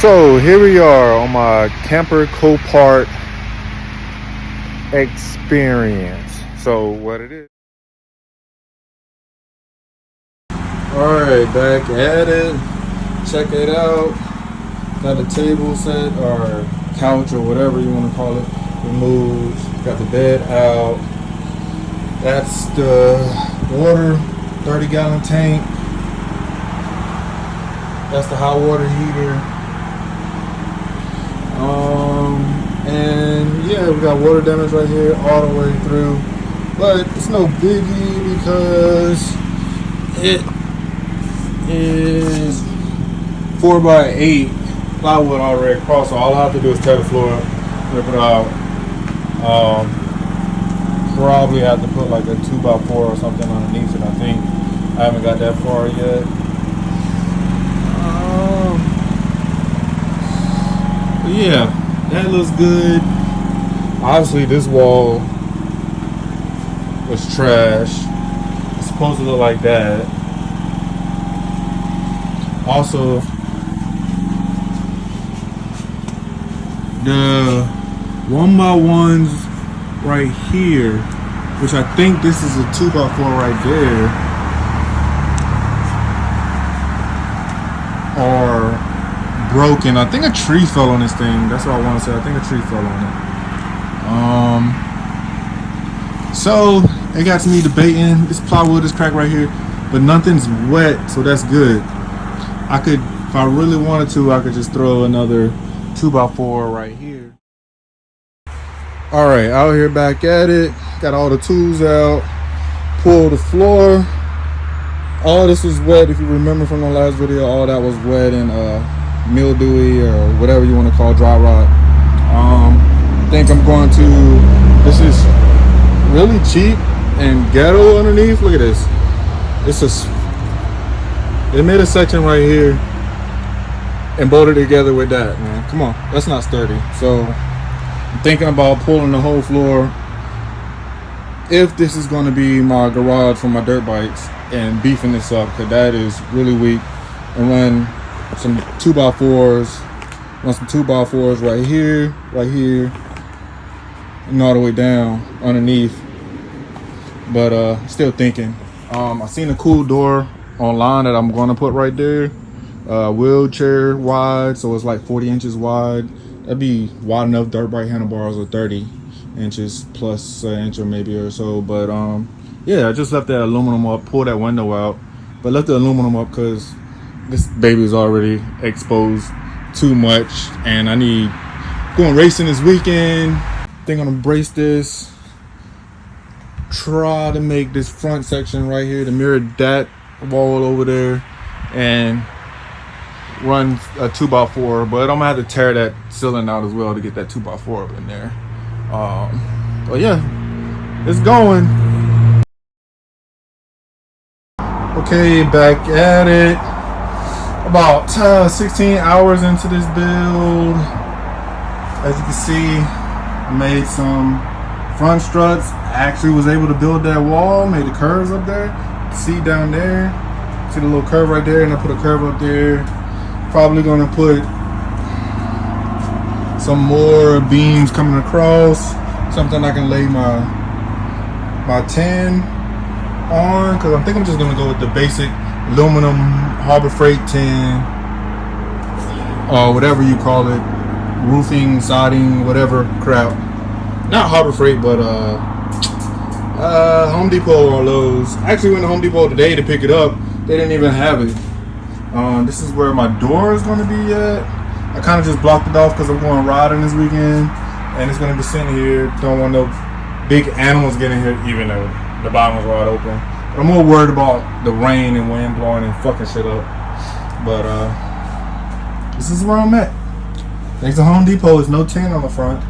So here we are on my camper Copart experience. So what it is. Alright, back at it. Check it out. Got the table set or couch or whatever you want to call it removed. Got the bed out. That's the water 30-gallon tank. That's the hot water heater. And yeah, we got water damage right here all the way through, but it's no biggie because it is 4x8 plywood already across, so all I have to do is tear the floor up, rip it out. Probably have to put like a 2x4 or something underneath it. I think I haven't got that far yet. Yeah, that looks good. Obviously, this wall was trash. It's supposed to look like that. Also, the 1x1s right here, which I think this is a 2x4 right there, are broken. I think a tree fell on this thing. That's what I want to say. I think a tree fell on it. So it got to me debating. This plywood is cracked right here, but nothing's wet, so that's good. I could, if I really wanted to, I could just throw another 2x4 right here. All right, out here back at it. Got all the tools out. Pull the floor. All this was wet. If you remember from the last video, all that was wet and mildewy or whatever you want to call dry rot. I think I'm going to, this is really cheap and ghetto underneath. Look at this. They made a section right here and bolted it together with that, man. Come on, that's not sturdy. So I'm thinking about pulling the whole floor if this is going to be my garage for my dirt bikes, and beefing this up because that is really weak, and run some 2x4s, right here, and all the way down underneath. But still thinking. I seen a cool door online that I'm gonna put right there, wheelchair wide, so it's like 40 inches wide. That'd be wide enough dirt bike handlebars, or 30 inches plus an inch or maybe or so. But yeah, I just left that aluminum up, pulled that window out, but left the aluminum up because this baby is already exposed too much, and I need going racing this weekend. Think I'm gonna brace this, try to make this front section right here to mirror that wall over there, and run a 2x4, but I'm gonna have to tear that ceiling out as well to get that 2x4 up in there. But yeah, it's going. Okay, back at it. About 16 hours into this build. As you can see, I made some front struts. Actually was able to build that wall, made the curves up there. See down there, see the little curve right there, and I put a curve up there. Probably gonna put some more beams coming across, something I can lay my tin on, because I think I'm just gonna go with the basic aluminum Harbor Freight tin, or whatever you call it, roofing, siding, whatever crap. Not Harbor Freight, but Home Depot or Lowe's. I actually went to Home Depot today to pick it up. They didn't even have it. This is where my door is going to be at. I kind of just blocked it off because I'm going riding this weekend, and it's going to be sitting here. Don't want no big animals getting here, even though the bottom is wide open. But I'm more worried about the rain and wind blowing and fucking shit up. But this is where I'm at. Thanks to Home Depot, there's no tin on the front.